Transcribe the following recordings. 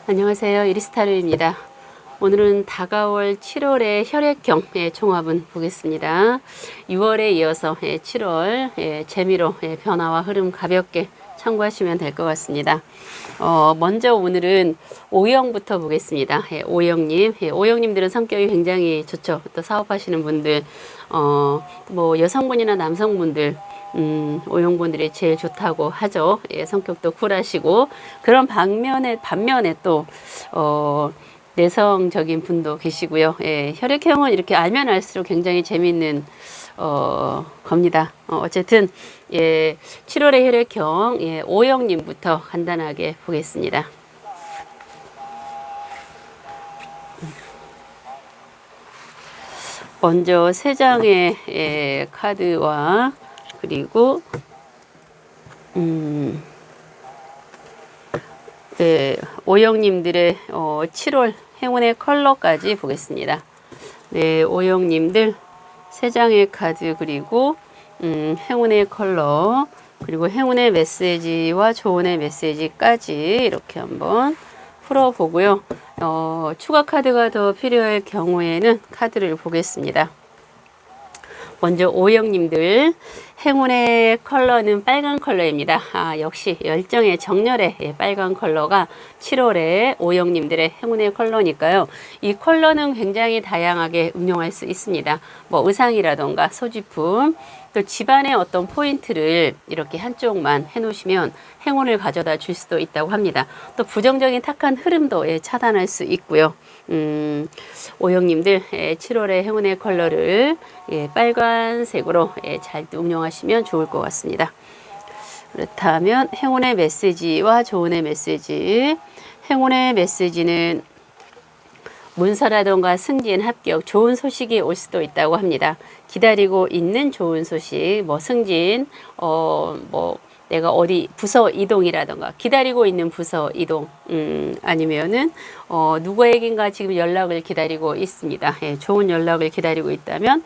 안녕하세요. 이리스타르입니다. 오늘은 다가올 7월의 혈액경의 종합은 보겠습니다. 6월에 이어서 7월 재미로 변화와 흐름 가볍게 참고하시면 될 것 같습니다. 먼저 오늘은 O형부터 보겠습니다. O형님, O형님들은 성격이 굉장히 좋죠. 또 사업하시는 분들, 뭐 여성분이나 남성분들, O형분들이 제일 좋다고 하죠. 성격도 쿨하시고, 그런 반면에 또, 내성적인 분도 계시고요. 혈액형은 이렇게 알면 알수록 굉장히 재미있는, 겁니다. 어쨌든, 7월의 혈액형, O형님부터 간단하게 보겠습니다. 먼저 세 장의 카드와 그리고 O형님들의 7월 행운의 컬러까지 보겠습니다. 네, O형님들 세 장의 카드 그리고 행운의 컬러 그리고 행운의 메시지와 조언의 메시지까지 이렇게 한번 풀어보고요. 추가 카드가 더 필요할 경우에는 카드를 보겠습니다. 먼저 O형님들 행운의 컬러는 빨간 컬러입니다. 역시 열정의 정열의 빨간 컬러가 7월에 O형님들의 행운의 컬러니까요. 이 컬러는 굉장히 다양하게 응용할 수 있습니다. 뭐 의상이라던가 소지품, 또 집안의 어떤 포인트를 이렇게 한쪽만 해놓으시면 행운을 가져다 줄 수도 있다고 합니다. 또 부정적인 탁한 흐름도 차단할 수 있고요. O형님들 7월의 행운의 컬러를 빨간색으로 잘 응용하시면 좋을 것 같습니다. 그렇다면 행운의 메시지와 조언의 메시지. 행운의 메시지는 문서라던가 승진, 합격, 좋은 소식이 올 수도 있다고 합니다. 기다리고 있는 좋은 소식, 뭐 승진, 뭐 내가 어디 부서 이동이라던가 기다리고 있는 부서 이동, 아니면은 누구에겐가 지금 연락을 기다리고 있습니다. 좋은 연락을 기다리고 있다면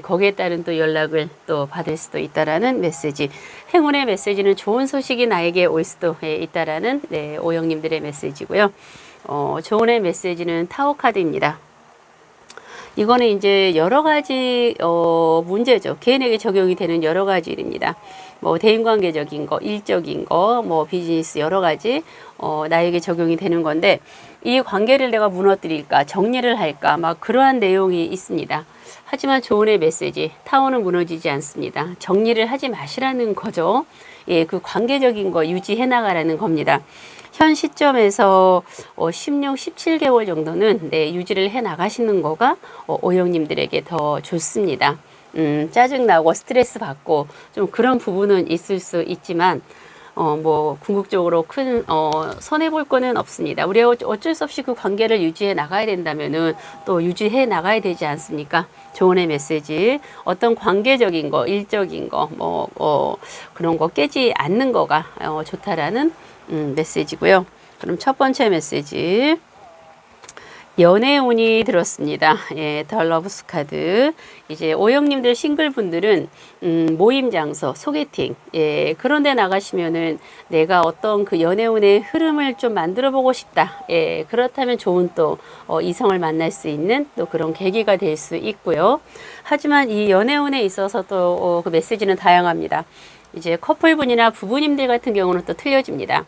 거기에 따른 또 연락을 또 받을 수도 있다라는 메시지. 행운의 메시지는 좋은 소식이 나에게 올 수도 있다라는 O형님들의 메시지고요. 조언의 메시지는 타워 카드입니다. 이거는 이제 여러 가지 문제죠. 개인에게 적용이 되는 여러 가지 일입니다. 뭐 대인관계적인 거, 일적인 거, 뭐 비즈니스 여러 가지 나에게 적용이 되는 건데 이 관계를 내가 무너뜨릴까, 정리를 할까, 막 그러한 내용이 있습니다. 하지만 조언의 메시지, 타워는 무너지지 않습니다. 정리를 하지 마시라는 거죠. 그 관계적인 거 유지해 나가라는 겁니다. 현 시점에서 16, 17개월 정도는 유지를 해 나가시는 거가 O형님들에게 더 좋습니다. 짜증나고 스트레스 받고 좀 그런 부분은 있을 수 있지만 뭐 궁극적으로 큰 손해 볼 거는 없습니다. 우리가 어쩔 수 없이 그 관계를 유지해 나가야 된다면은 또 유지해 나가야 되지 않습니까? 조언의 메시지, 어떤 관계적인 거, 일적인 거, 뭐 그런 거 깨지 않는 거가 좋다라는 메시지고요. 그럼 첫 번째 메시지. 연애운이 들었습니다. 더 러브스 카드. 이제 O형님들 싱글분들은 모임 장소, 소개팅, 그런데 나가시면은 내가 어떤 그 연애운의 흐름을 좀 만들어 보고 싶다. 그렇다면 좋은 또 이성을 만날 수 있는 또 그런 계기가 될 수 있고요. 하지만 이 연애운에 있어서 또 그 메시지는 다양합니다. 이제 커플분이나 부부님들 같은 경우는 또 틀려집니다.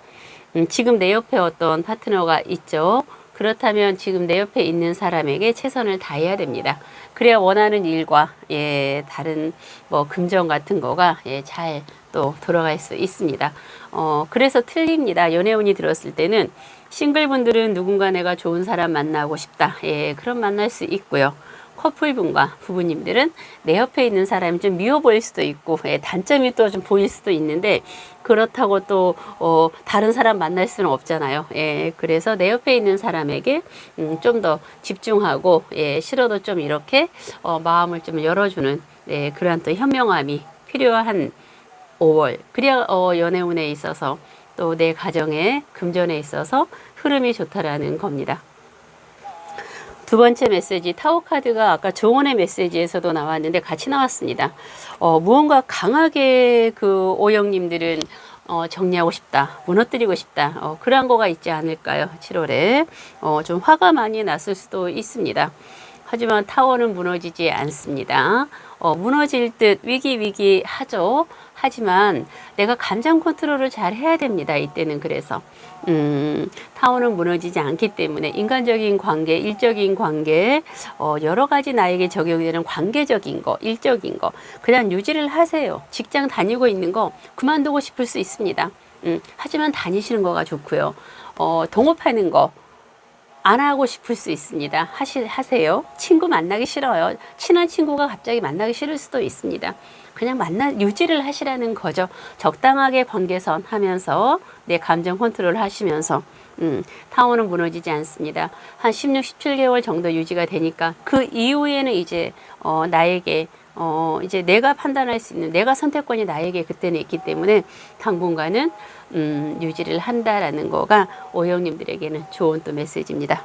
지금 내 옆에 어떤 파트너가 있죠. 그렇다면 지금 내 옆에 있는 사람에게 최선을 다해야 됩니다. 그래야 원하는 일과 다른 뭐 금전 같은 거가 잘 또 돌아갈 수 있습니다. 그래서 틀립니다. 연애운이 들었을 때는 싱글분들은 누군가 내가 좋은 사람 만나고 싶다. 그럼 만날 수 있고요. 커플분과 부부님들은 내 옆에 있는 사람이 좀 미워 보일 수도 있고 단점이 또 좀 보일 수도 있는데 그렇다고 또 다른 사람 만날 수는 없잖아요. 그래서 내 옆에 있는 사람에게 좀 더 집중하고 싫어도 좀 이렇게 마음을 좀 열어주는 그러한 또 현명함이 필요한 5월. 그래야 연애운에 있어서 또 내 가정의 금전에 있어서 흐름이 좋다라는 겁니다. 두 번째 메시지 타워 카드가 아까 조언의 메시지에서도 나왔는데 같이 나왔습니다. 무언가 강하게 그 O형님들은 정리하고 싶다, 무너뜨리고 싶다, 그런 거가 있지 않을까요? 7월에 좀 화가 많이 났을 수도 있습니다. 하지만 타워는 무너지지 않습니다. 무너질 듯 위기하죠. 하지만 내가 감정 컨트롤을 잘 해야 됩니다. 이때는. 그래서 타워는 무너지지 않기 때문에 인간적인 관계, 일적인 관계, 여러 가지 나에게 적용되는 관계적인 거, 일적인 거 그냥 유지를 하세요. 직장 다니고 있는 거 그만두고 싶을 수 있습니다. 하지만 다니시는 거가 좋고요. 동업하는 거 안 하고 싶을 수 있습니다. 하세요. 친구 만나기 싫어요. 친한 친구가 갑자기 만나기 싫을 수도 있습니다. 그냥 유지를 하시라는 거죠. 적당하게 관계선 하면서 내 감정 컨트롤 하시면서 타워는 무너지지 않습니다. 한 16, 17개월 정도 유지가 되니까 그 이후에는 이제 나에게 이제 내가 판단할 수 있는 내가 선택권이 나에게 그때는 있기 때문에 당분간은 유지를 한다라는 거가 오형님들에게는 좋은 또 메시지입니다.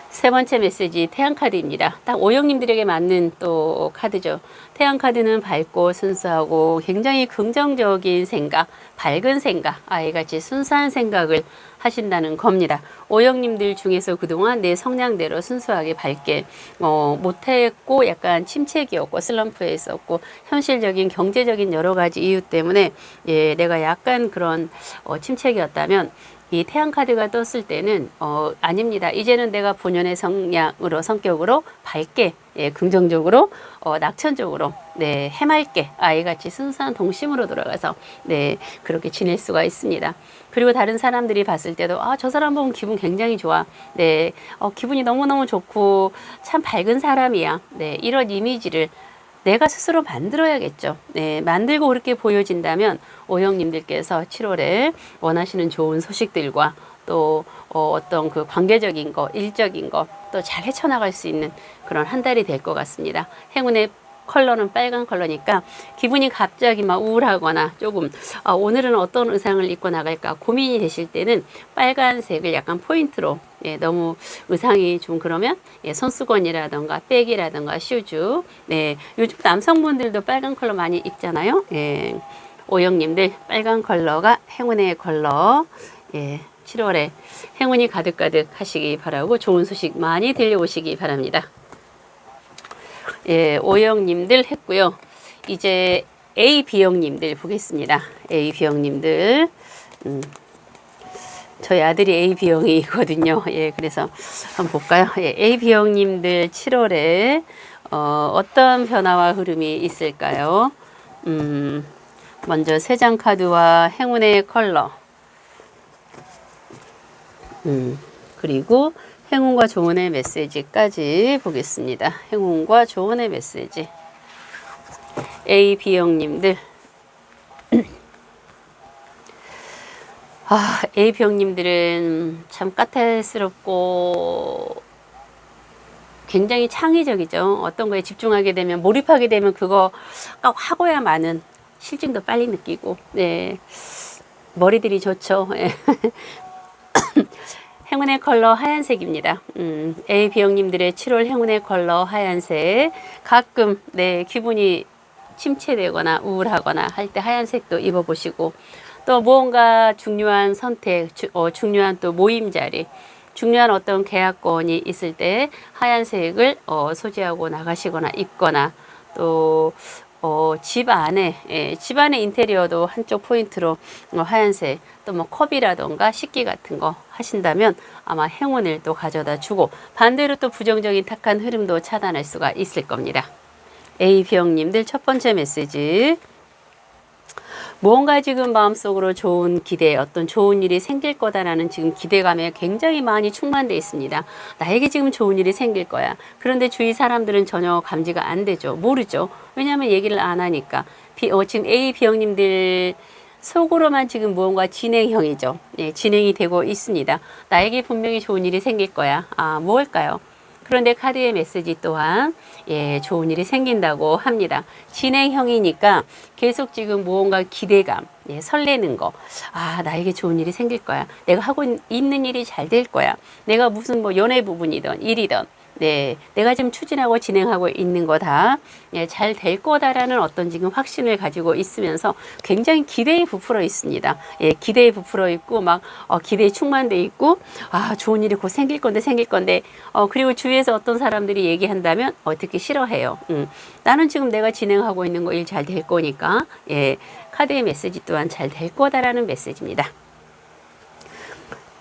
세 번째 메시지 태양카드입니다. 딱 오형님들에게 맞는 또 카드죠. 태양카드는 밝고 순수하고 굉장히 긍정적인 생각, 밝은 생각, 아이같이 순수한 생각을 하신다는 겁니다. 오형님들 중에서 그동안 내 성향대로 순수하게 밝게 못했고 약간 침체기였고 슬럼프에 있었고 현실적인 경제적인 여러 가지 이유 때문에 내가 약간 그런 침체기였다면 이 태양카드가 떴을 때는 아닙니다. 이제는 내가 본연의 성격으로 밝게 긍정적으로 낙천적으로 해맑게 아이같이 순수한 동심으로 돌아가서 그렇게 지낼 수가 있습니다. 그리고 다른 사람들이 봤을 때도 저 사람 보면 기분 굉장히 좋아. 기분이 너무너무 좋고 참 밝은 사람이야. 이런 이미지를 내가 스스로 만들어야겠죠. 만들고 그렇게 보여진다면 오형님들께서 7월에 원하시는 좋은 소식들과 또 어떤 그 관계적인 거, 일적인 거 또 잘 헤쳐나갈 수 있는 그런 한 달이 될 것 같습니다. 행운의 컬러는 빨간 컬러니까 기분이 갑자기 막 우울하거나 조금 오늘은 어떤 의상을 입고 나갈까 고민이 되실 때는 빨간색을 약간 포인트로 너무 의상이 좀 그러면 손수건이라던가 백이라던가 슈즈 요즘 남성분들도 빨간 컬러 많이 입잖아요. 오형님들 빨간 컬러가 행운의 컬러 7월에 행운이 가득가득 하시기 바라고 좋은 소식 많이 들려오시기 바랍니다. O형님들 했고요. 이제 A, B형님들 보겠습니다. A, B형님들 저희 아들이 A, B형이거든요. 그래서 한번 볼까요? A, B형님들 7월에 어떤 변화와 흐름이 있을까요? 먼저 세 장 카드와 행운의 컬러 그리고 행운과 조언의 메시지까지 보겠습니다. 행운과 조언의 메시지. A, B형님들. A, B형님들은 참 까탈스럽고 굉장히 창의적이죠. 어떤 거에 집중하게 되면, 몰입하게 되면 그거 하고야만은 실증도 빨리 느끼고, 머리들이 좋죠. 행운의 컬러 하얀색입니다. A, B형님들의 7월 행운의 컬러 하얀색. 가끔 기분이 침체되거나 우울하거나 할 때 하얀색도 입어보시고 또 무언가 중요한 선택, 중요한 또 모임 자리, 중요한 어떤 계약건이 있을 때 하얀색을 소지하고 나가시거나 입거나 또 집 안에 인테리어도 한쪽 포인트로 하얀색 또 뭐 컵이라던가 식기 같은 거 하신다면 아마 행운을 또 가져다 주고 반대로 또 부정적인 탁한 흐름도 차단할 수가 있을 겁니다. A, B형님들 첫 번째 메시지. 무언가 지금 마음속으로 좋은 기대, 어떤 좋은 일이 생길 거다라는 지금 기대감에 굉장히 많이 충만되어 있습니다. 나에게 지금 좋은 일이 생길 거야. 그런데 주위 사람들은 전혀 감지가 안 되죠. 모르죠. 왜냐하면 얘기를 안 하니까. 지금 A, B형님들 속으로만 지금 무언가 진행형이죠. 진행이 되고 있습니다. 나에게 분명히 좋은 일이 생길 거야. 뭘까요? 그런데 카드의 메시지 또한 좋은 일이 생긴다고 합니다. 진행형이니까 계속 지금 무언가 기대감, 설레는 거. 나에게 좋은 일이 생길 거야. 내가 하고 있는 일이 잘 될 거야. 내가 무슨 뭐 연애 부분이든 일이든 네, 내가 지금 추진하고 진행하고 있는 거다. 예, 잘 될 거다라는 어떤 지금 확신을 가지고 있으면서 굉장히 기대에 부풀어 있습니다. 예, 기대에 부풀어 있고 막 기대에 충만돼 있고 아, 좋은 일이 곧 생길 건데 그리고 주위에서 어떤 사람들이 얘기한다면 듣기 싫어해요. 나는 지금 내가 진행하고 있는 거 일 잘 될 거니까 예, 카드의 메시지 또한 잘 될 거다라는 메시지입니다.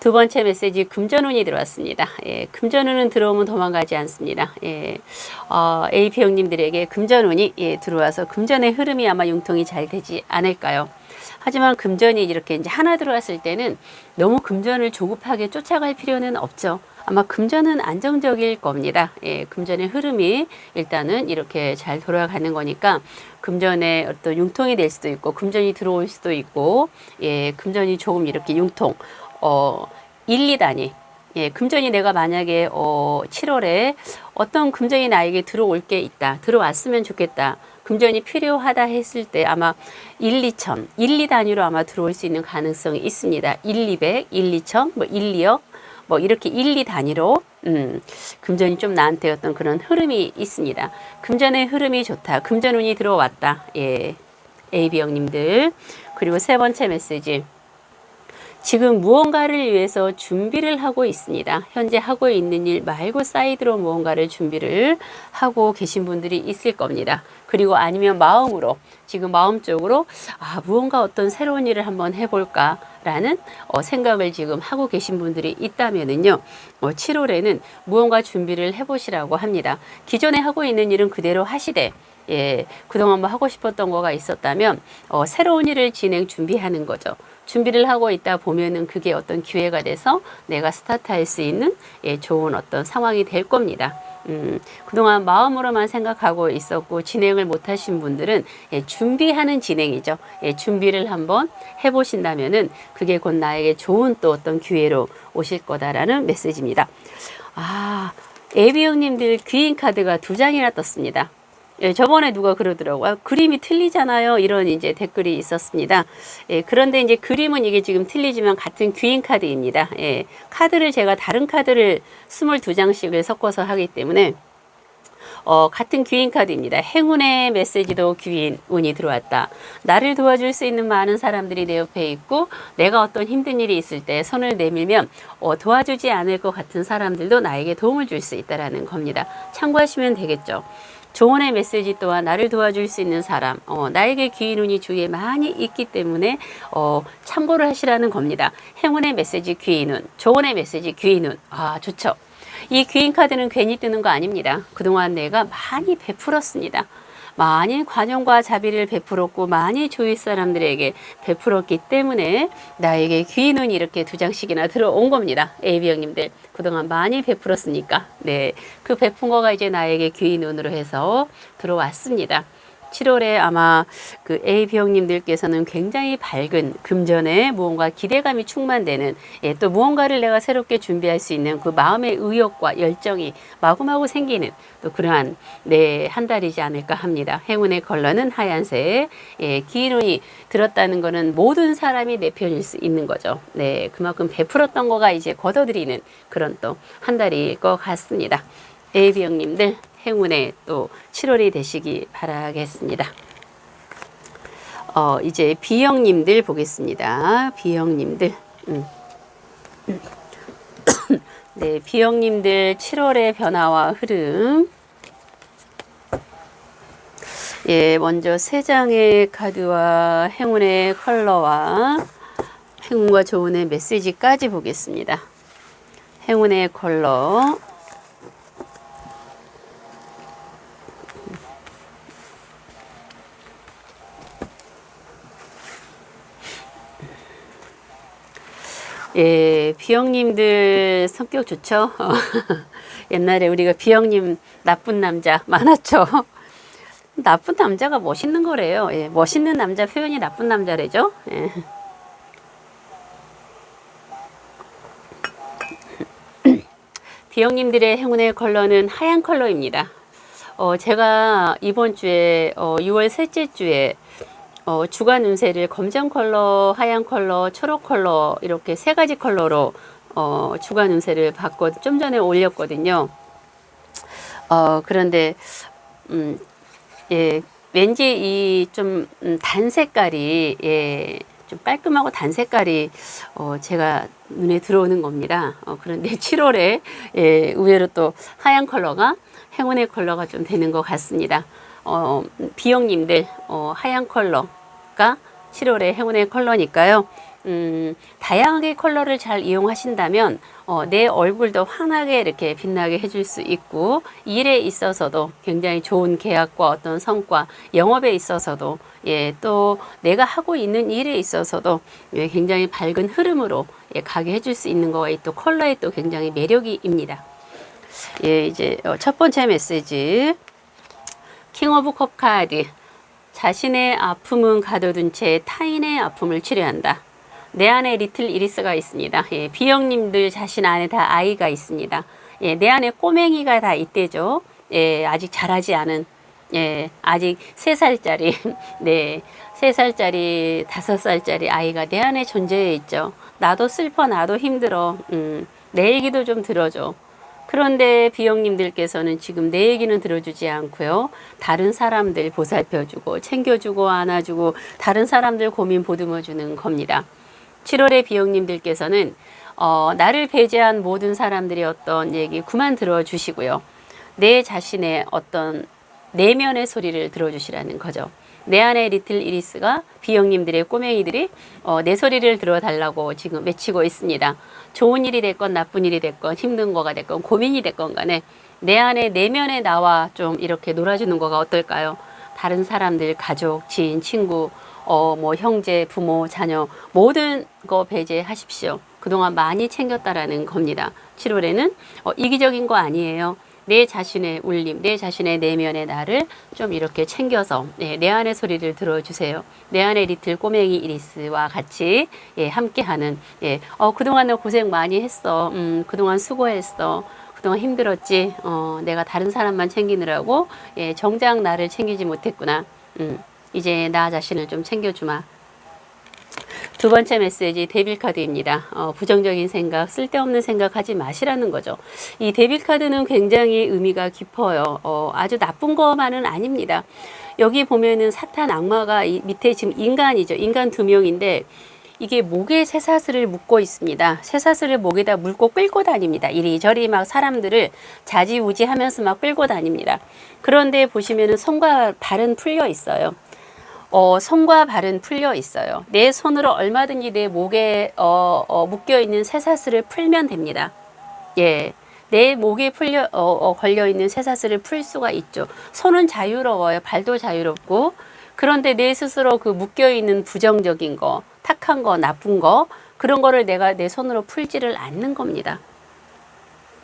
두 번째 메시지 금전운이 들어왔습니다. 예, 금전운은 들어오면 도망가지 않습니다. 예, AP 형님들에게 금전운이 들어와서 금전의 흐름이 아마 융통이 잘 되지 않을까요? 하지만 금전이 이렇게 이제 하나 들어왔을 때는 너무 금전을 조급하게 쫓아갈 필요는 없죠. 아마 금전은 안정적일 겁니다. 예, 금전의 흐름이 일단은 이렇게 잘 돌아가는 거니까 금전의 어떤 융통이 될 수도 있고 금전이 들어올 수도 있고 예, 금전이 조금 이렇게 융통 1, 2단위. 예, 금전이 내가 만약에 7월에 어떤 금전이 나에게 들어올 게 있다. 들어왔으면 좋겠다. 금전이 필요하다 했을 때 아마 1, 2천, 1, 2단위로 아마 들어올 수 있는 가능성이 있습니다. 1, 200, 1, 2천, 뭐 1, 2억, 뭐 이렇게 1, 2단위로 금전이 좀 나한테 어떤 그런 흐름이 있습니다. 금전의 흐름이 좋다. 금전운이 들어왔다. 예, AB 형님들. 그리고 세 번째 메시지. 지금 무언가를 위해서 준비를 하고 있습니다. 현재 하고 있는 일 말고 사이드로 무언가를 준비를 하고 계신 분들이 있을 겁니다. 그리고 아니면 마음으로 지금 마음적으로 무언가 어떤 새로운 일을 한번 해볼까 라는 생각을 지금 하고 계신 분들이 있다면은요 7월에는 무언가 준비를 해보시라고 합니다. 기존에 하고 있는 일은 그대로 하시되 예, 그동안 뭐 하고 싶었던 거가 있었다면 새로운 일을 준비하는 거죠. 준비를 하고 있다 보면은 그게 어떤 기회가 돼서 내가 스타트할 수 있는 좋은 어떤 상황이 될 겁니다. 그동안 마음으로만 생각하고 있었고 진행을 못 하신 분들은 준비하는 진행이죠. 준비를 한번 해보신다면은 그게 곧 나에게 좋은 또 어떤 기회로 오실 거다라는 메시지입니다. AB 형님들 귀인 카드가 2장이나 떴습니다. 예, 저번에 누가 그러더라고요. 그림이 틀리잖아요. 이런 이제 댓글이 있었습니다. 예, 그런데 이제 그림은 이게 지금 틀리지만 같은 귀인 카드입니다. 예, 카드를 제가 다른 카드를 22장씩을 섞어서 하기 때문에 같은 귀인 카드입니다. 행운의 메시지도 귀인 운이 들어왔다. 나를 도와줄 수 있는 많은 사람들이 내 옆에 있고 내가 어떤 힘든 일이 있을 때 손을 내밀면 도와주지 않을 것 같은 사람들도 나에게 도움을 줄 수 있다라는 겁니다. 참고하시면 되겠죠. 조언의 메시지 또한 나를 도와줄 수 있는 사람, 나에게 귀인 운이 주위에 많이 있기 때문에 참고를 하시라는 겁니다. 행운의 메시지 귀인 운, 조언의 메시지 귀인 운. 좋죠. 이 귀인 카드는 괜히 뜨는 거 아닙니다. 그동안 내가 많이 베풀었습니다. 많이 관용과 자비를 베풀었고 많이 주위 사람들에게 베풀었기 때문에 나에게 귀인 운이 이렇게 2장씩이나 들어온 겁니다. AB 형님들 그동안 많이 베풀었으니까 네, 그 베푼 거가 이제 나에게 귀인 운으로 해서 들어왔습니다. 7월에 아마 그 AB 형님들께서는 굉장히 밝은 금전에 무언가 기대감이 충만되는 또 무언가를 내가 새롭게 준비할 수 있는 그 마음의 의욕과 열정이 마구마구 생기는 또 그러한 한 달이지 않을까 합니다. 행운의 컬러는 하얀색. 긴 운이 들었다는 거는 모든 사람이 내 편일 수 있는 거죠. 네, 그만큼 베풀었던 거가 이제 걷어들이는 그런 또 한 달일 것 같습니다. AB 형님들 행운의 또 7월이 되시기 바라겠습니다. 이제 B형님들 보겠습니다. B형님들. 네, B형님들 7월의 변화와 흐름. 예, 먼저 3장의 카드와 행운의 컬러와 행운과 조운의 메시지까지 보겠습니다. 행운의 컬러. 예, B형님들 성격 좋죠? 옛날에 우리가 B형님 나쁜 남자 많았죠? 나쁜 남자가 멋있는 거래요. 예, 멋있는 남자 표현이 나쁜 남자래죠? 예. B형님들의 행운의 컬러는 하얀 컬러입니다. 제가 이번 주에 6월 셋째 주에 주간 운세를 검정 컬러, 하얀 컬러, 초록 컬러 이렇게 3가지 컬러로 주간 운세를 좀 전에 올렸거든요. 그런데 예, 왠지 이 좀 단 색깔이 예, 좀 깔끔하고 단 색깔이 제가 눈에 들어오는 겁니다. 그런데 7월에 예, 의외로 또 하얀 컬러가 행운의 컬러가 좀 되는 것 같습니다. 비영님들 하얀 컬러가 7월의 행운의 컬러니까요. 다양하게 컬러를 잘 이용하신다면 내 얼굴도 환하게 이렇게 빛나게 해줄 수 있고, 일에 있어서도 굉장히 좋은 계약과 어떤 성과, 영업에 있어서도 예, 또 내가 하고 있는 일에 있어서도 예, 굉장히 밝은 흐름으로 예, 가게 해줄 수 있는 거가 또 컬러에 또 굉장히 매력이입니다. 예, 이제 첫 번째 메시지 킹 오브 컵 카드. 자신의 아픔은 가둬둔 채 타인의 아픔을 치료한다. 내 안에 리틀 이리스가 있습니다. 예, 비영님들 자신 안에 다 아이가 있습니다. 예, 내 안에 꼬맹이가 다 있대죠. 예, 아직 자라지 않은, 예, 아직 3살짜리, 네, 3살짜리, 5살짜리 아이가 내 안에 존재해 있죠. 나도 슬퍼, 나도 힘들어. 내 얘기도 좀 들어줘. 그런데 비영님들께서는 지금 내 얘기는 들어주지 않고요. 다른 사람들 보살펴주고, 챙겨주고, 안아주고, 다른 사람들 고민 보듬어주는 겁니다. 7월의 비영님들께서는 나를 배제한 모든 사람들의 어떤 얘기 그만 들어주시고요. 내 자신의 어떤 내면의 소리를 들어주시라는 거죠. 내 안에 리틀 이리스가 비영님들의 꼬맹이들이 내 소리를 들어달라고 지금 외치고 있습니다. 좋은 일이 됐건 나쁜 일이 됐건 힘든 거가 됐건 고민이 됐건 간에 내 안에 내면의 나와 좀 이렇게 놀아주는 거가 어떨까요? 다른 사람들, 가족, 지인, 친구, 뭐 형제, 부모, 자녀 모든 거 배제하십시오. 그동안 많이 챙겼다라는 겁니다. 7월에는 이기적인 거 아니에요. 내 자신의 울림, 내 자신의 내면의 나를 좀 이렇게 챙겨서 예, 내 안의 소리를 들어주세요. 내 안의 리틀 꼬맹이 이리스와 같이 예, 함께하는 예, 그동안 너 고생 많이 했어. 그동안 수고했어. 그동안 힘들었지. 내가 다른 사람만 챙기느라고 예, 정작 나를 챙기지 못했구나. 이제 나 자신을 좀 챙겨주마. 두 번째 메시지 데빌 카드입니다. 부정적인 생각, 쓸데없는 생각하지 마시라는 거죠. 이 데빌 카드는 굉장히 의미가 깊어요. 아주 나쁜 것만은 아닙니다. 여기 보면은 사탄 악마가 밑에 지금 인간이죠. 인간 2명인데 이게 목에 쇠사슬을 묶고 있습니다. 쇠사슬을 목에다 물고 끌고 다닙니다. 이리저리 막 사람들을 자지우지하면서 막 끌고 다닙니다. 그런데 보시면은 손과 발은 풀려 있어요. 손과 발은 풀려 있어요. 내 손으로 얼마든지 내 목에 묶여 있는 쇠사슬을 풀면 됩니다. 예, 내 목에 걸려 있는 쇠사슬을 풀 수가 있죠. 손은 자유로워요. 발도 자유롭고. 그런데 내 스스로 그 묶여 있는 부정적인 거, 탁한 거, 나쁜 거 그런 거를 내가 내 손으로 풀지를 않는 겁니다.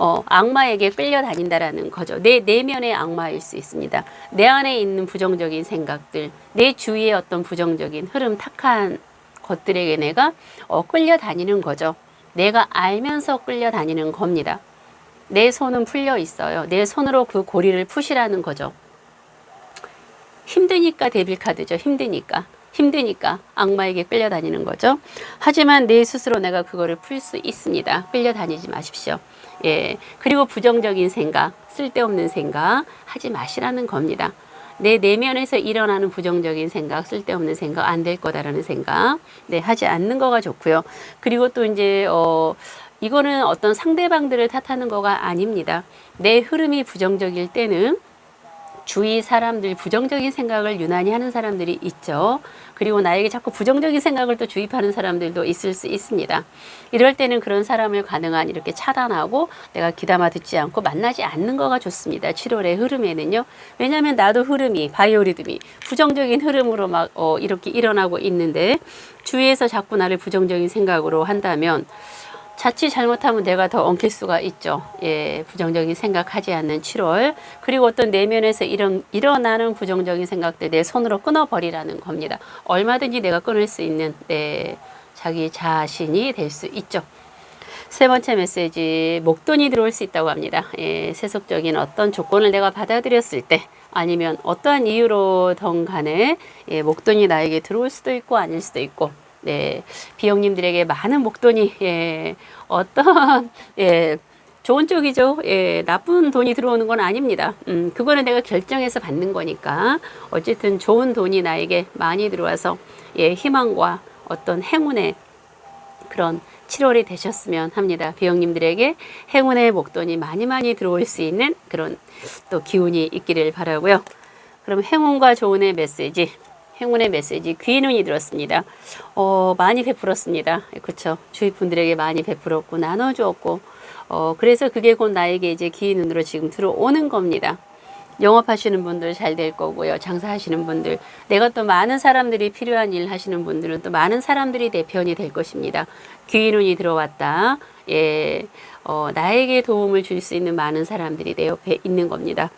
악마에게 끌려다닌다라는 거죠. 내 내면의 악마일 수 있습니다. 내 안에 있는 부정적인 생각들, 내 주위의 어떤 부정적인 흐름, 탁한 것들에게 내가 끌려다니는 거죠. 내가 알면서 끌려다니는 겁니다. 내 손은 풀려 있어요. 내 손으로 그 고리를 푸시라는 거죠. 힘드니까 데빌 카드죠. 힘드니까 악마에게 끌려다니는 거죠. 하지만 내 스스로 내가 그거를 풀 수 있습니다. 끌려다니지 마십시오. 예. 그리고 부정적인 생각, 쓸데없는 생각 하지 마시라는 겁니다. 내 내면에서 일어나는 부정적인 생각, 쓸데없는 생각, 안 될 거다라는 생각, 네, 하지 않는 거가 좋고요. 그리고 또 이제, 이거는 어떤 상대방들을 탓하는 거가 아닙니다. 내 흐름이 부정적일 때는 주위 사람들 부정적인 생각을 유난히 하는 사람들이 있죠. 그리고 나에게 자꾸 부정적인 생각을 또 주입하는 사람들도 있을 수 있습니다. 이럴 때는 그런 사람을 가능한 이렇게 차단하고 내가 귀담아 듣지 않고 만나지 않는 거가 좋습니다. 7월의 흐름에는요. 왜냐하면 나도 흐름이 바이오리듬이 부정적인 흐름으로 막 이렇게 일어나고 있는데 주위에서 자꾸 나를 부정적인 생각으로 한다면 자칫 잘못하면 내가 더 엉킬 수가 있죠. 예, 부정적인 생각하지 않는 7월. 그리고 어떤 내면에서 일어나는 부정적인 생각들 내 손으로 끊어버리라는 겁니다. 얼마든지 내가 끊을 수 있는 자기 자신이 될 수 있죠. 세 번째 메시지, 목돈이 들어올 수 있다고 합니다. 예, 세속적인 어떤 조건을 내가 받아들였을 때 아니면 어떠한 이유로든 간에 예, 목돈이 나에게 들어올 수도 있고 아닐 수도 있고 네, 비영님들에게 많은 목돈이 예, 어떤 예, 좋은 쪽이죠. 예, 나쁜 돈이 들어오는 건 아닙니다. 그거는 내가 결정해서 받는 거니까 어쨌든 좋은 돈이 나에게 많이 들어와서 예, 희망과 어떤 행운의 그런 7월이 되셨으면 합니다. 비영님들에게 행운의 목돈이 많이 많이 들어올 수 있는 그런 또 기운이 있기를 바라고요. 그럼 행운과 조운의 메시지, 행운의 메시지, 귀인 운이 들었습니다. 많이 베풀었습니다. 그렇죠. 주위 분들에게 많이 베풀었고 나눠주었고, 그래서 그게 곧 나에게 이제 귀인 운으로 지금 들어오는 겁니다. 영업하시는 분들 잘 될 거고요. 장사하시는 분들, 내가 또 많은 사람들이 필요한 일 하시는 분들은 또 많은 사람들이 내 편이 될 것입니다. 귀인운이 들어왔다. 예, 나에게 도움을 줄 수 있는 많은 사람들이 내 옆에 있는 겁니다.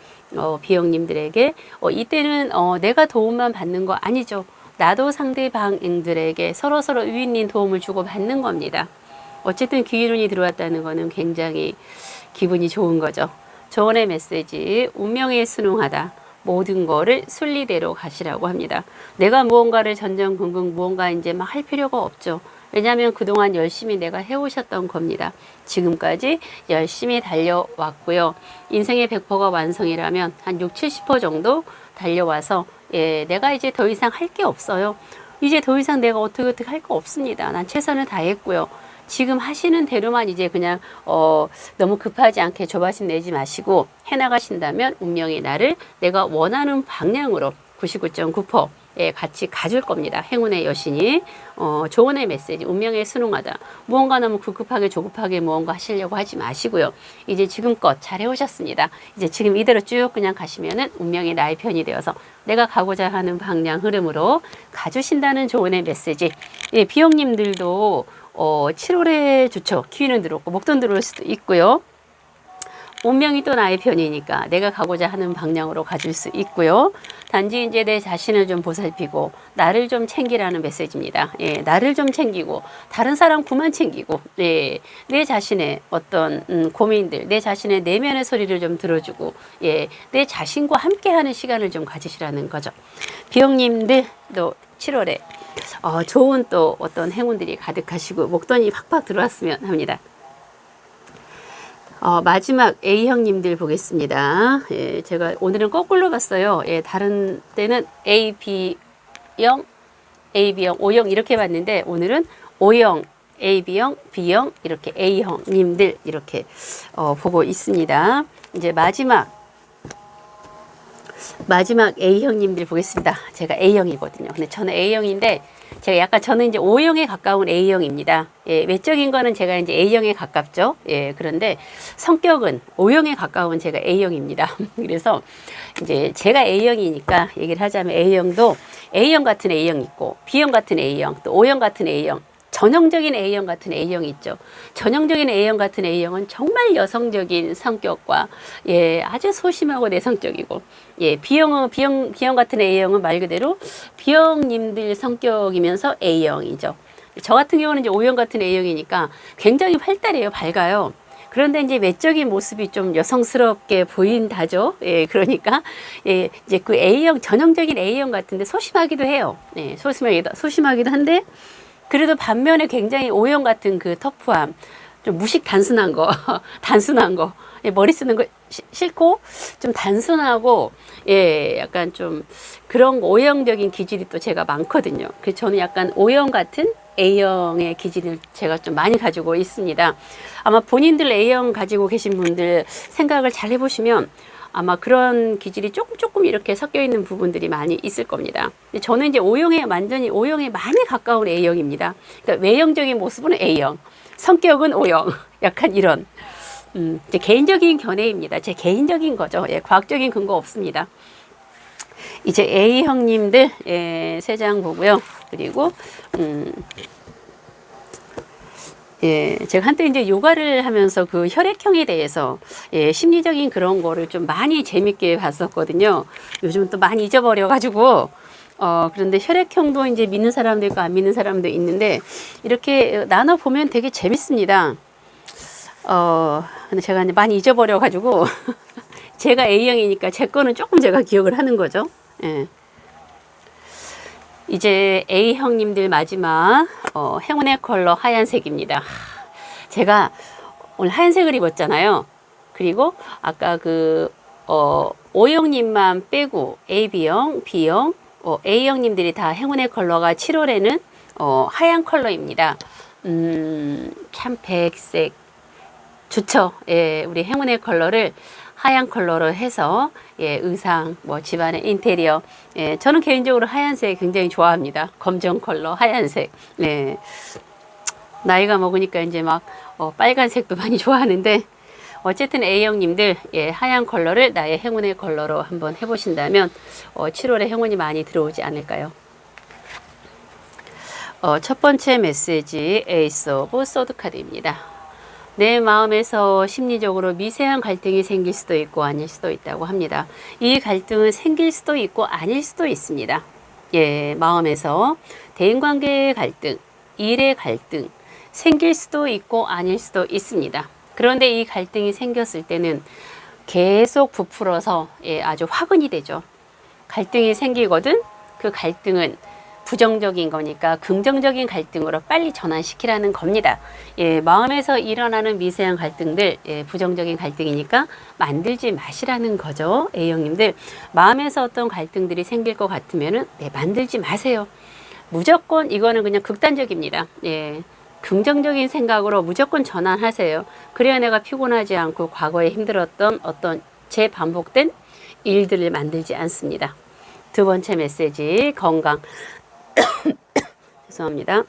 비영님들에게 이때는 내가 도움만 받는 거 아니죠. 나도 상대방들에게 서로서로 윈윈 도움을 주고 받는 겁니다. 어쨌든 귀인운이 들어왔다는 거는 굉장히 기분이 좋은 거죠. 조언의 메시지, 운명에 순응하다. 모든 거를 순리대로 가시라고 합니다. 내가 무언가를 전전긍긍 무언가 이제 막 할 필요가 없죠. 왜냐하면 그동안 열심히 내가 해오셨던 겁니다. 지금까지 열심히 달려왔고요. 인생의 100%가 완성이라면 한 6, 70% 정도 달려와서 예, 내가 이제 더 이상 할 게 없어요. 이제 더 이상 내가 어떻게 할 거 없습니다. 난 최선을 다했고요. 지금 하시는 대로만 이제 그냥 너무 급하지 않게 조바심 내지 마시고 해나가신다면 운명이 나를 내가 원하는 방향으로 99.9% 예, 같이 가줄 겁니다. 행운의 여신이 조언의 메시지, 운명에 순응하다. 무언가 너무 급급하게 조급하게 무언가 하시려고 하지 마시고요. 이제 지금껏 잘 해오셨습니다. 이제 지금 이대로 쭉 그냥 가시면은 운명이 나의 편이 되어서 내가 가고자 하는 방향 흐름으로 가주신다는 조언의 메시지. 예, 비영님들도 7월에 좋죠. 기운은 들어오고 목돈 들어올 수도 있고요. 운명이 또 나의 편이니까 내가 가고자 하는 방향으로 가줄 수 있고요. 단지 이제 내 자신을 좀 보살피고 나를 좀 챙기라는 메시지입니다. 예, 나를 좀 챙기고 다른 사람 그만 챙기고 예, 내 자신의 어떤 고민들, 내 자신의 내면의 소리를 좀 들어주고 예, 내 자신과 함께하는 시간을 좀 가지시라는 거죠. 비영님들도 7월에 좋은 또 어떤 행운들이 가득하시고 목돈이 팍팍 들어왔으면 합니다. 마지막 A형님들 보겠습니다. 예, 제가 오늘은 거꾸로 봤어요. 예, 다른 때는 A, B형, AB형, O형 이렇게 봤는데 오늘은 O형, AB형, B형 이렇게 A형님들 이렇게 보고 있습니다. 이제 마지막 A형님들 보겠습니다. 제가 A형이거든요. 근데 저는 A형인데 저는 이제 O형에 가까운 A형입니다. 예, 외적인 거는 제가 이제 A형에 가깝죠. 예, 그런데 성격은 O형에 가까운 제가 A형입니다. 그래서 이제 제가 A형이니까 얘기를 하자면 A형도 A형 같은 A형 있고 B형 같은 A형 또 O형 같은 A형 전형적인 A형 같은 A형이 있죠. 전형적인 A형 같은 A형은 정말 여성적인 성격과 예, 아주 소심하고 내성적이고 예, B형 같은 A형은 말 그대로 B형님들 성격이면서 A형이죠. 저 같은 경우는 이제 O형 같은 A형이니까 굉장히 활달해요. 밝아요. 그런데 이제 외적인 모습이 좀 여성스럽게 보인다죠. 예, 그러니까, 예, 이제 그 A형, 전형적인 A형 같은데 소심하기도 해요. 예, 소심하기도 한데, 그래도 반면에 굉장히 O형 같은 그 터프함, 좀 무식 단순한 거, 예, 머리 쓰는 거 싫고, 좀 단순하고, 예, 약간 좀 그런 O형적인 기질이 또 제가 많거든요. 그래서 저는 약간 O형 같은 A형의 기질을 제가 좀 많이 가지고 있습니다. 아마 본인들 A형 가지고 계신 분들 생각을 잘 해보시면 아마 그런 기질이 조금 이렇게 섞여 있는 부분들이 많이 있을 겁니다. 저는 이제 완전히 O형에 많이 가까운 A형입니다. 그러니까 외형적인 모습은 A형, 성격은 O형, 약간 이런. 제 개인적인 견해입니다. 제 개인적인 거죠. 예, 과학적인 근거 없습니다. 이제 A형님들, 예, 3장 보고요. 그리고, 예, 제가 한때 이제 요가를 하면서 그 혈액형에 대해서 예, 심리적인 그런 거를 좀 많이 재밌게 봤었거든요. 요즘은 또 많이 잊어버려가지고 그런데 혈액형도 이제 믿는 사람도 있고 안 믿는 사람도 있는데 이렇게 나눠 보면 되게 재밌습니다. 근데 제가 이제 많이 잊어버려가지고 제가 A형이니까 제 거는 조금 제가 기억을 하는 거죠. 예. 이제 A형님들 마지막 행운의 컬러 하얀색입니다. 제가 오늘 하얀색을 입었잖아요. 그리고 아까 O형님만 빼고 AB 형, B형, A형님들이 다 행운의 컬러가 7월에는 하얀 컬러입니다. 참 백색 좋죠. 예, 우리 행운의 컬러를 하얀 컬러로 해서 예, 의상, 뭐 집안의 인테리어. 예, 저는 개인적으로 하얀색 굉장히 좋아합니다. 검정 컬러, 하얀색. 예, 나이가 먹으니까 이제 막 빨간색도 많이 좋아하는데 어쨌든 A형님들 예, 하얀 컬러를 나의 행운의 컬러로 한번 해보신다면 7월에 행운이 많이 들어오지 않을까요? 첫 번째 메시지 에이스 오브 소드 카드입니다. 내 마음에서 심리적으로 미세한 갈등이 생길 수도 있고 아닐 수도 있다고 합니다. 이 갈등은 생길 수도 있고 아닐 수도 있습니다. 예, 마음에서 대인관계의 갈등, 일의 갈등 생길 수도 있고 아닐 수도 있습니다. 그런데 이 갈등이 생겼을 때는 계속 부풀어서 예, 아주 화근이 되죠. 갈등이 생기거든 그 갈등은 부정적인 거니까 긍정적인 갈등으로 빨리 전환시키라는 겁니다. 예, 마음에서 일어나는 미세한 갈등들, 예, 부정적인 갈등이니까 만들지 마시라는 거죠. A형님들, 마음에서 어떤 갈등들이 생길 것 같으면은 네, 만들지 마세요. 무조건 이거는 그냥 극단적입니다. 예, 긍정적인 생각으로 무조건 전환하세요. 그래야 내가 피곤하지 않고 과거에 힘들었던 어떤 재반복된 일들을 만들지 않습니다. 두 번째 메시지, 건강. 죄송합니다.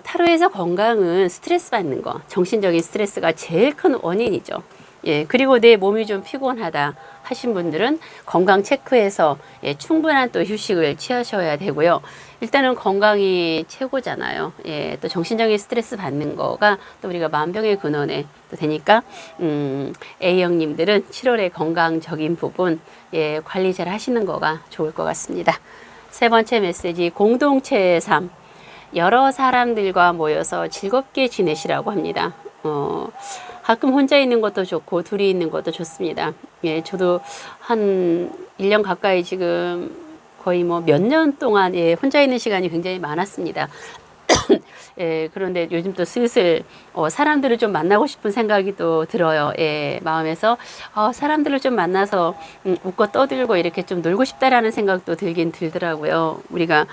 타로에서 건강은 스트레스 받는 거, 정신적인 스트레스가 제일 큰 원인이죠. 예, 그리고 내 몸이 좀 피곤하다 하신 분들은 건강 체크해서 예, 충분한 또 휴식을 취하셔야 되고요. 일단은 건강이 최고잖아요. 예, 또 정신적인 스트레스 받는 거가 또 우리가 만병의 근원에 또 되니까 A형님들은 7월에 건강적인 부분 예, 관리 잘 하시는 거가 좋을 것 같습니다. 세 번째 메시지 공동체의 삶. 여러 사람들과 모여서 즐겁게 지내시라고 합니다. 가끔 혼자 있는 것도 좋고 둘이 있는 것도 좋습니다. 예, 저도 한 1년 가까이 지금 거의 뭐 몇 년 동안 예, 혼자 있는 시간이 굉장히 많았습니다. 예, 그런데 요즘 또 슬슬 사람들을 좀 만나고 싶은 생각이 또 들어요. 예, 마음에서 사람들을 좀 만나서 웃고 떠들고 이렇게 좀 놀고 싶다라는 생각도 들긴 들더라고요. 우리가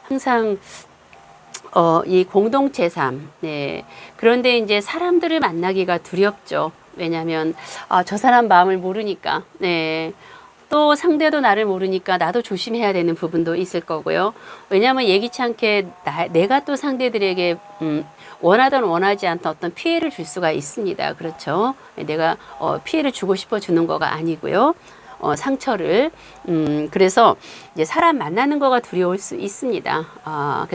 항상 이 공동체 삶. 네. 그런데 이제 사람들을 만나기가 두렵죠. 왜냐하면 저 사람 마음을 모르니까. 네. 또 상대도 나를 모르니까 나도 조심해야 되는 부분도 있을 거고요. 왜냐하면 예기치 않게 내가 또 상대들에게 원하든 원하지 않던 어떤 피해를 줄 수가 있습니다. 그렇죠. 내가 피해를 주고 싶어 주는 거가 아니고요. 상처를 그래서 이제 사람 만나는 거가 두려울 수 있습니다.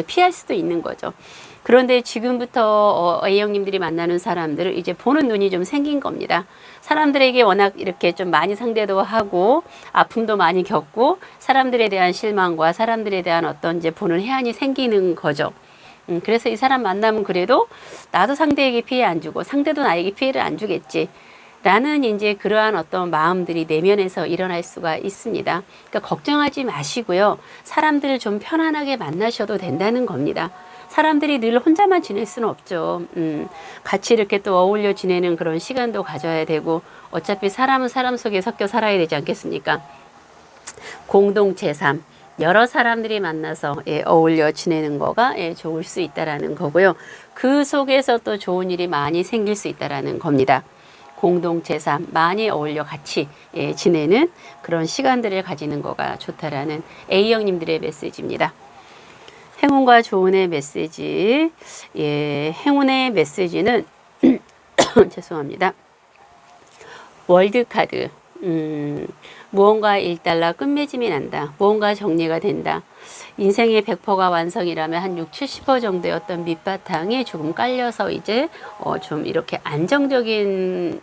피할 수도 있는 거죠. 그런데 지금부터 A형님들이 만나는 사람들을 이제 보는 눈이 좀 생긴 겁니다. 사람들에게 워낙 이렇게 좀 많이 상대도 하고 아픔도 많이 겪고 사람들에 대한 실망과 사람들에 대한 어떤 이제 보는 해안이 생기는 거죠. 그래서 이 사람 만나면 그래도 나도 상대에게 피해 안 주고 상대도 나에게 피해를 안 주겠지. 라는 이제 그러한 어떤 마음들이 내면에서 일어날 수가 있습니다. 그러니까 걱정하지 마시고요. 사람들을 좀 편안하게 만나셔도 된다는 겁니다. 사람들이 늘 혼자만 지낼 수는 없죠. 같이 이렇게 또 어울려 지내는 그런 시간도 가져야 되고 어차피 사람은 사람 속에 섞여 살아야 되지 않겠습니까? 공동체 삶. 여러 사람들이 만나서 어울려 지내는 거가 좋을 수 있다라는 거고요. 그 속에서 또 좋은 일이 많이 생길 수 있다라는 겁니다. 공동체 삶 많이 어울려 같이 지내는 그런 시간들을 가지는 거가 좋다라는 A형님들의 메시지입니다. 행운과 조운의 메시지. 예, 행운의 메시지는 죄송합니다. 월드카드. 무언가 일단락 끝맺음이 난다. 무언가 정리가 된다. 인생의 100%가 완성이라면 한 60, 70% 정도의 어떤 밑바탕이 조금 깔려서 이제 좀 이렇게 안정적인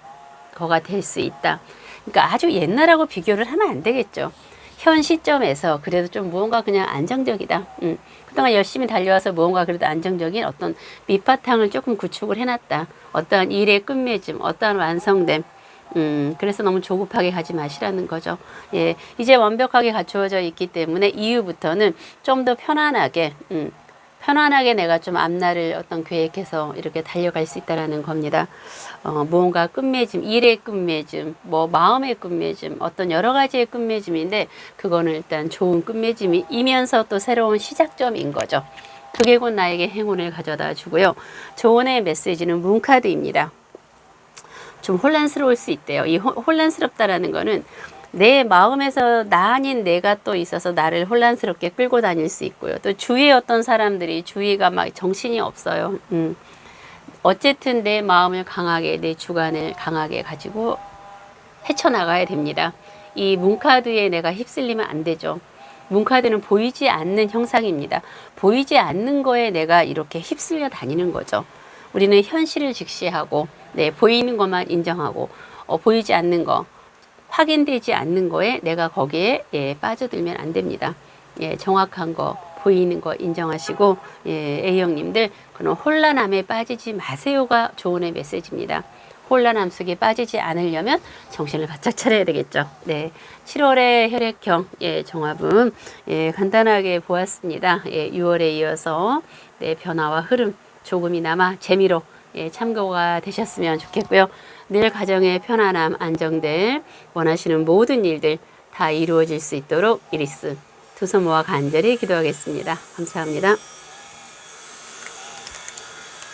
거가 될 수 있다. 그러니까 아주 옛날하고 비교를 하면 안 되겠죠. 현 시점에서 그래도 좀 무언가 그냥 안정적이다. 그동안 열심히 달려와서 무언가 그래도 안정적인 어떤 밑바탕을 조금 구축을 해놨다. 어떠한 일의 끝맺음, 어떠한 완성됨. 그래서 너무 조급하게 가지 마시라는 거죠. 예, 이제 완벽하게 갖추어져 있기 때문에 이후부터는 좀 더 편안하게 편안하게 내가 좀 앞날을 어떤 계획해서 이렇게 달려갈 수 있다라는 겁니다. 무언가 끝맺음, 일의 끝맺음, 뭐 마음의 끝맺음, 어떤 여러 가지의 끝맺음인데 그거는 일단 좋은 끝맺음이면서 또 새로운 시작점인 거죠. 그게 곧 나에게 행운을 가져다 주고요. 조언의 메시지는 문카드입니다. 좀 혼란스러울 수 있대요. 이 혼란스럽다라는 거는 내 마음에서 나 아닌 내가 또 있어서 나를 혼란스럽게 끌고 다닐 수 있고요. 또 주위에 어떤 사람들이 주위가 막 정신이 없어요. 어쨌든 내 마음을 강하게, 내 주관을 강하게 가지고 헤쳐나가야 됩니다. 이 문카드에 내가 휩쓸리면 안 되죠. 문카드는 보이지 않는 형상입니다. 보이지 않는 거에 내가 이렇게 휩쓸려 다니는 거죠. 우리는 현실을 직시하고, 네, 보이는 것만 인정하고, 보이지 않는 거, 확인되지 않는 거에 내가 거기에 빠져들면 안 됩니다. 정확한 거, 보이는 거 인정하시고, A형님들 그런 혼란함에 빠지지 마세요가 조언의 메시지입니다. 혼란함 속에 빠지지 않으려면 정신을 바짝 차려야 되겠죠. 네, 7월의 혈액형 정합은 간단하게 보았습니다. 6월에 이어서 변화와 흐름 조금이나마 재미로 참고가 되셨으면 좋겠고요. 늘 가정의 편안함, 안정됨, 원하시는 모든 일들 다 이루어질 수 있도록 이리스 두 손 모아 간절히 기도하겠습니다. 감사합니다.